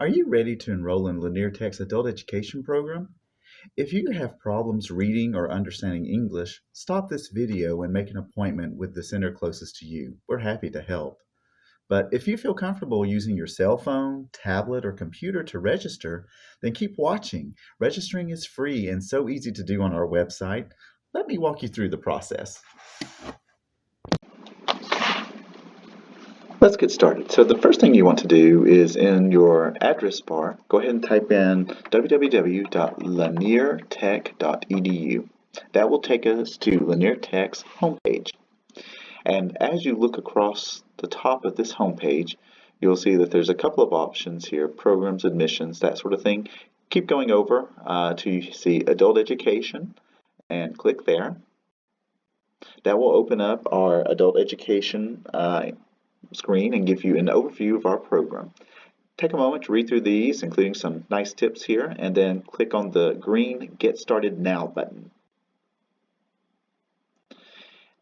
Are you ready to enroll in Lanier Tech's adult education program? If you have problems reading or understanding English, stop this video and make an appointment with the center closest to you. We're happy to help. But if you feel comfortable using your cell phone, tablet, or computer to register, then keep watching. Registering is free and so easy to do on our website. Let me walk you through the process. Let's get started. So the first thing you want to do is in your address bar, go ahead and type in www.laniertech.edu. That will take us to Lanier Tech's homepage. And as you look across the top of this homepage, you'll see that there's a couple of options here, programs, admissions, that sort of thing. Keep going over till you see adult education and click there. That will open up our adult education screen and give you an overview of our program. Take a moment to read through these, including some nice tips here, and then click on the green Get Started Now button.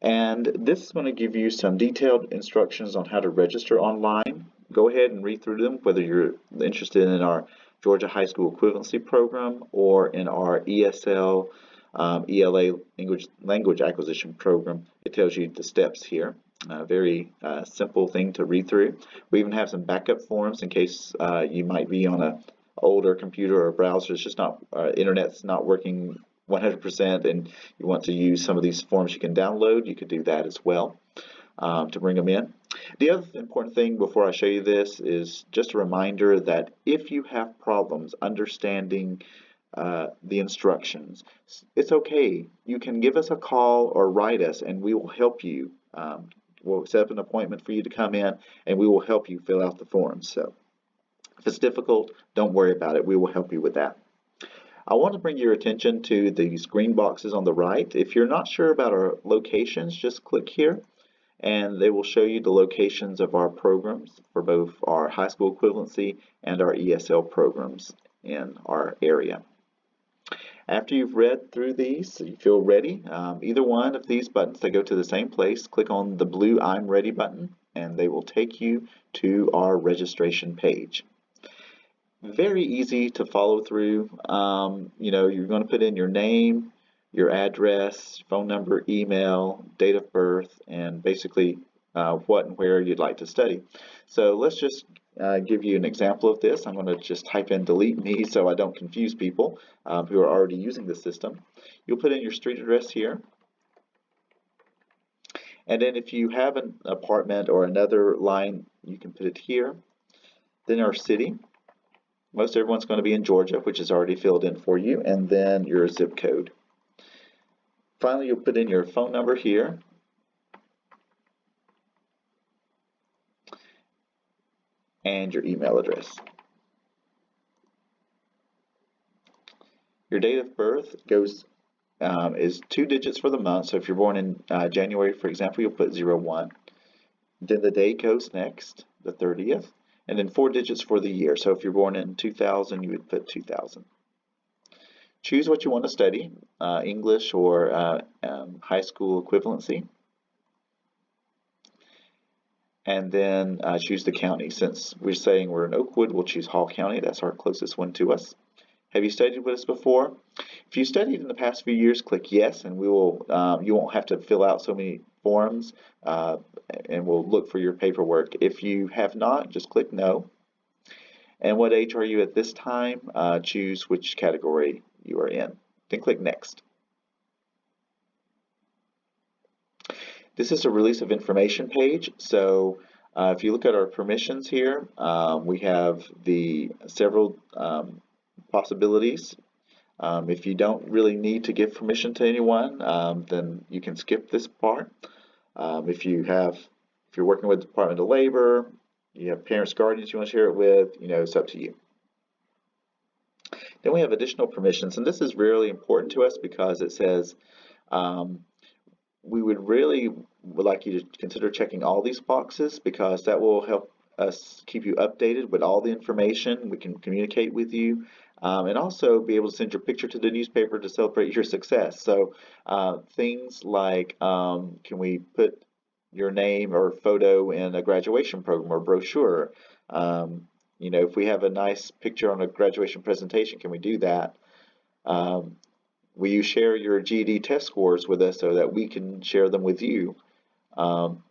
And this is going to give you some detailed instructions on how to register online. Go ahead and read through them, whether you're interested in our Georgia High School Equivalency Program or in our ESL, ELA language acquisition program. It tells you the steps here. Very simple thing to read through. We even have some backup forms in case you might be on an older computer or browser. It's just not, internet's not working 100% and you want to use some of these forms you can download. You could do that as well to bring them in. The other important thing before I show you this is just a reminder that if you have problems understanding the instructions, it's okay. You can give us a call or write us and we will help you. We'll set up an appointment for you to come in and we will help you fill out the forms. So if it's difficult, don't worry about it. We will help you with that. I want to bring your attention to these green boxes on the right. If you're not sure about our locations, just click here and they will show you the locations of our programs for both our high school equivalency and our ESL programs in our area. After you've read through these, so you feel ready, either one of these buttons, they go to the same place. Click on the blue I'm Ready button and they will take you to our registration page. Very easy to follow through. You're going to put in your name, your address, phone number, email, date of birth, and basically what and where you'd like to study. So let's just give you an example of this. I'm going to just type in delete me so I don't confuse people who are already using the system. You'll put in your street address here. And then if you have an apartment or another line, you can put it here. Then our city. Most everyone's going to be in Georgia, which is already filled in for you, and then your zip code. Finally, you'll put in your phone number here. And your email address. Your date of birth is 2 digits for the month. So if you're born in January, for example, you'll put 01. Then the day goes next, the 30th, and then 4 digits for the year. So if you're born in 2000, you would put 2000. Choose what you want to study, English or high school equivalency. And then choose the county. Since we're saying we're in Oakwood, we'll choose Hall County. That's our closest one to us. Have you studied with us before? If you studied in the past few years, click yes, and we will. You won't have to fill out so many forms, and we'll look for your paperwork. If you have not, just click no. And what age are you at this time? Choose which category you are in. Then click next. This is a release of information page. So if you look at our permissions here, we have the several possibilities. If you don't really need to give permission to anyone, then you can skip this part. If you're working with the Department of Labor, you have parents, guardians you want to share it with, it's up to you. Then we have additional permissions, and this is really important to us because it says we would like you to consider checking all these boxes because that will help us keep you updated with all the information. We can communicate with you and also be able to send your picture to the newspaper to celebrate your success. So things like can we put your name or photo in a graduation program or brochure? You know, if we have a nice picture on a graduation presentation, can we do that? Um, will you share your GED test scores with us so that we can share them with you? Um,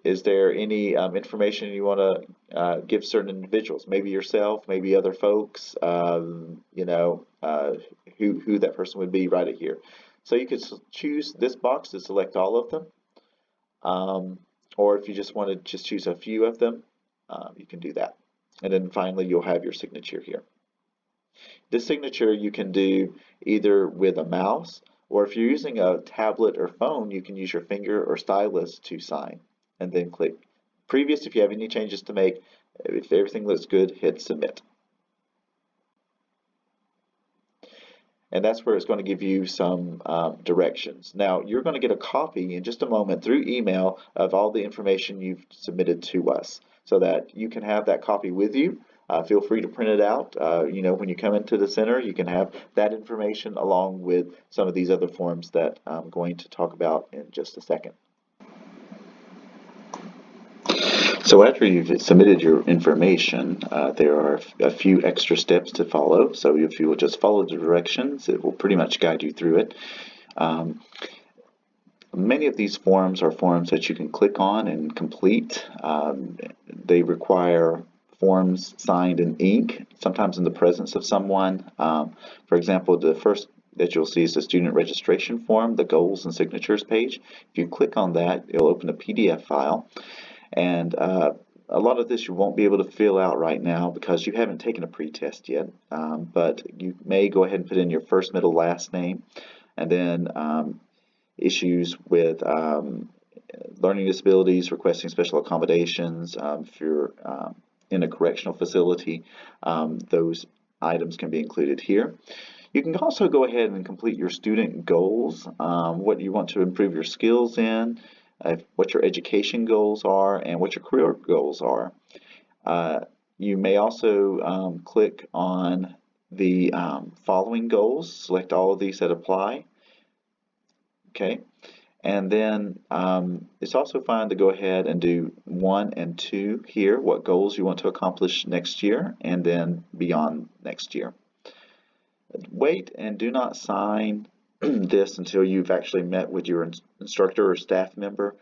is there any information you want to give certain individuals? Maybe yourself, maybe other folks, you know, who that person would be right here. So you could choose this box to select all of them. Or if you just want to just choose a few of them, you can do that. And then finally, you'll have your signature here. This signature you can do either with a mouse, or if you're using a tablet or phone, you can use your finger or stylus to sign, and then click previous if you have any changes to make. If everything looks good, hit submit. And that's where it's going to give you some directions. Now, you're going to get a copy in just a moment through email of all the information you've submitted to us so that you can have that copy with you. Feel free to print it out. You know, when you come into the center, you can have that information along with some of these other forms that I'm going to talk about in just a second. So after you've submitted your information, there are a few extra steps to follow. So if you will just follow the directions, it will pretty much guide you through it. Many of these forms are forms that you can click on and complete. They require forms signed in ink, sometimes in the presence of someone. For example, the first that you'll see is the student registration form, the goals and signatures page. If you click on that, it'll open a PDF file. And a lot of this you won't be able to fill out right now because you haven't taken a pretest yet, but you may go ahead and put in your first, middle, last name, and then issues with learning disabilities, requesting special accommodations, if you're in a correctional facility, those items can be included here. You can also go ahead and complete your student goals, what you want to improve your skills in, what your education goals are, and what your career goals are. You may also click on the following goals, select all of these that apply. Okay, and then it's also fine to go ahead and do 1 and 2 here, what goals you want to accomplish next year, and then beyond next year. Wait and do not sign this until you've actually met with your instructor or staff member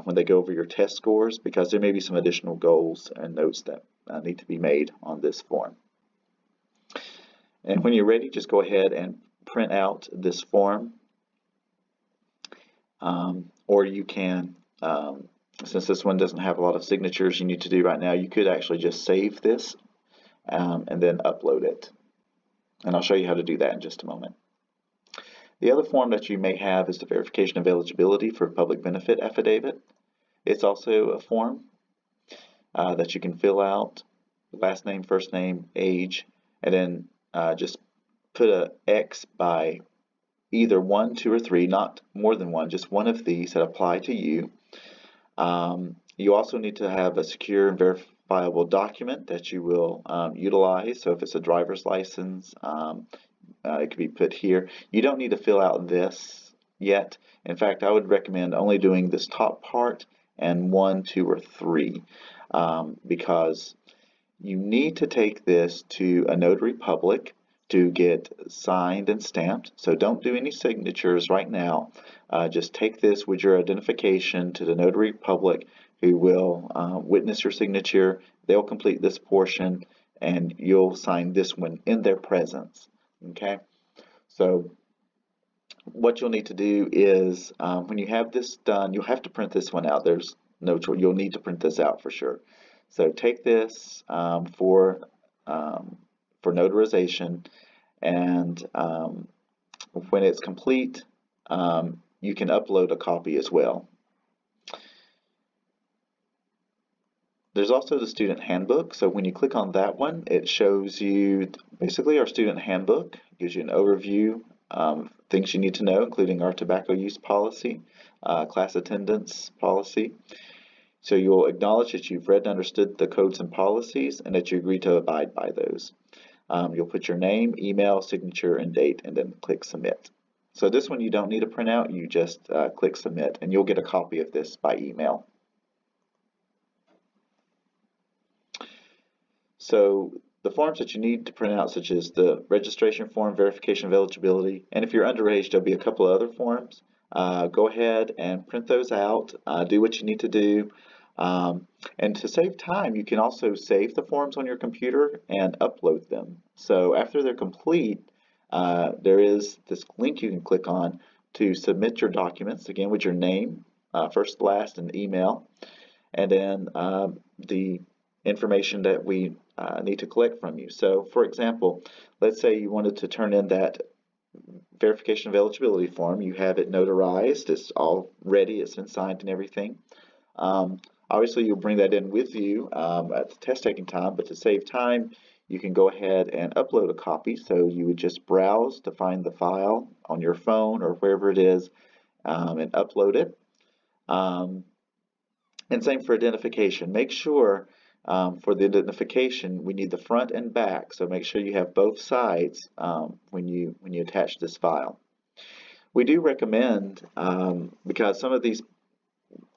when they go over your test scores, because there may be some additional goals and notes that need to be made on this form. And when you're ready, just go ahead and print out this form, or you can, since this one doesn't have a lot of signatures you need to do right now, you could actually just save this and then upload it. And I'll show you how to do that in just a moment. The other form that you may have is the verification of eligibility for public benefit affidavit. It's also a form that you can fill out, last name, first name, age, and then just put a X by either 1, 2, or 3, not more than one, just one of these that apply to you. You also need to have a secure and verifiable document that you will utilize. So if it's a driver's license, it could be put here. You don't need to fill out this yet. In fact, I would recommend only doing this top part and 1, 2, or 3 because you need to take this to a notary public to get signed and stamped. So don't do any signatures right now. Just take this with your identification to the notary public, who will witness your signature. They'll complete this portion and you'll sign this one in their presence. Okay, so what you'll need to do is when you have this done, you'll have to print this one out. There's no choice. You'll need to print this out for sure. So take this for notarization, and when it's complete, you can upload a copy as well. There's also the student handbook. So when you click on that one, it shows you basically our student handbook. It gives you an overview, things you need to know, including our tobacco use policy, class attendance policy. So you'll acknowledge that you've read and understood the codes and policies and that you agree to abide by those. You'll put your name, email, signature, and date, and then click submit. So this one you don't need to print out, you just click submit, and you'll get a copy of this by email. So the forms that you need to print out, such as the registration form, verification of eligibility, and if you're underage, there'll be a couple of other forms. Go ahead and print those out. Do what you need to do. Um, and to save time, you can also save the forms on your computer and upload them. So after they're complete, there is this link you can click on to submit your documents, again with your name, first, last, and email, and then the information that we need to collect from you. So, for example, let's say you wanted to turn in that verification of eligibility form. You have it notarized, it's all ready, it's been signed and everything. Um, Obviously, you'll bring that in with you at the test taking time, but to save time, you can go ahead and upload a copy. So you would just browse to find the file on your phone or wherever it is and upload it. Um, and same for identification. Make sure for the identification we need the front and back. So make sure you have both sides when you attach this file. We do recommend because some of these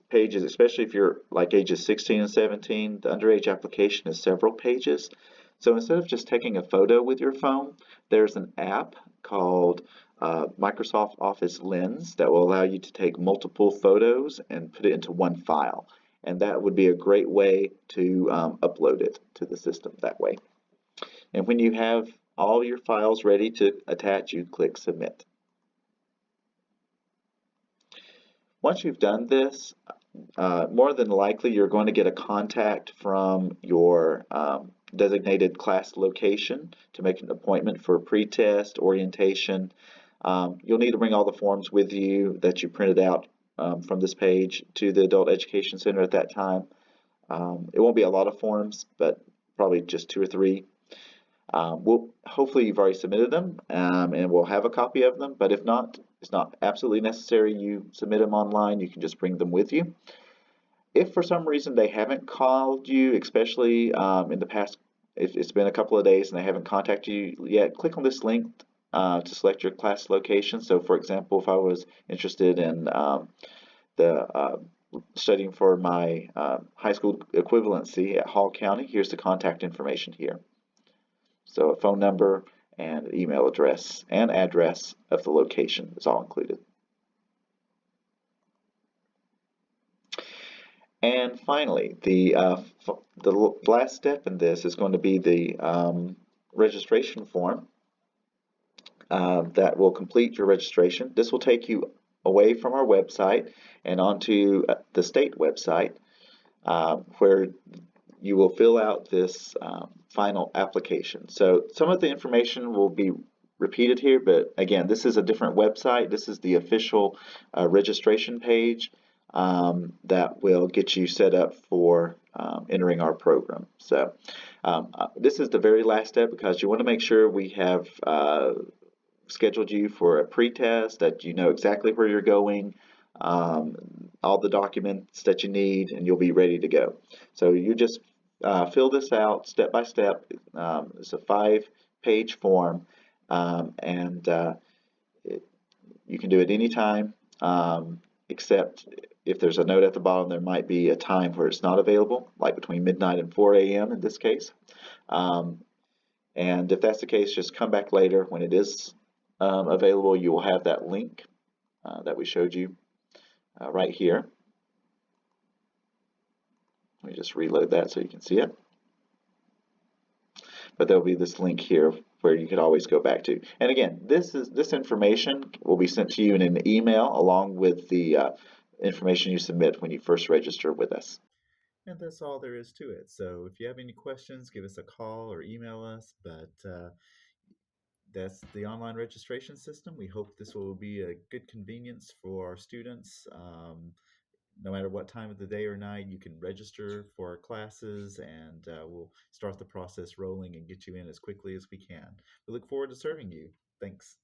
pages, especially if you're like ages 16 and 17, the underage application is several pages. So instead of just taking a photo with your phone, there's an app called Microsoft Office Lens that will allow you to take multiple photos and put it into one file. And that would be a great way to upload it to the system that way. And when you have all your files ready to attach, you click Submit. Once you've done this, more than likely you're going to get a contact from your designated class location to make an appointment for pre-test orientation. You'll need to bring all the forms with you that you printed out from this page to the Adult Education Center at that time. It won't be a lot of forms, but probably just 2 or 3. Hopefully you've already submitted them and we'll have a copy of them, but if not, it's not absolutely necessary you submit them online. You can just bring them with you. If for some reason they haven't called you, especially in the past, if it's been a couple of days and they haven't contacted you yet, click on this link to select your class location. So for example, if I was interested in the studying for my high school equivalency at Hall County, here's the contact information here. So a phone number and email address and address of the location is all included. And finally, the last step in this is going to be the registration form that will complete your registration. This will take you away from our website and onto the state website where you will fill out this final application. So some of the information will be repeated here, but again, this is a different website. This is the official registration page that will get you set up for entering our program. So this is the very last step because you want to make sure we have scheduled you for a pre-test, that you know exactly where you're going, all the documents that you need, and you'll be ready to go. So you just fill this out step by step. It's a 5-page form, and you can do it anytime, except if there's a note at the bottom, there might be a time where it's not available, like between midnight and 4 a.m. in this case. And if that's the case, just come back later when it is available. You will have that link that we showed you right here. Let me just reload that so you can see it. But there'll be this link here where you could always go back to. And again, this information will be sent to you in an email along with the information you submit when you first register with us. And that's all there is to it. So if you have any questions, give us a call or email us. But that's the online registration system. We hope this will be a good convenience for our students. No matter what time of the day or night, you can register for our classes, and we'll start the process rolling and get you in as quickly as we can. We look forward to serving you. Thanks.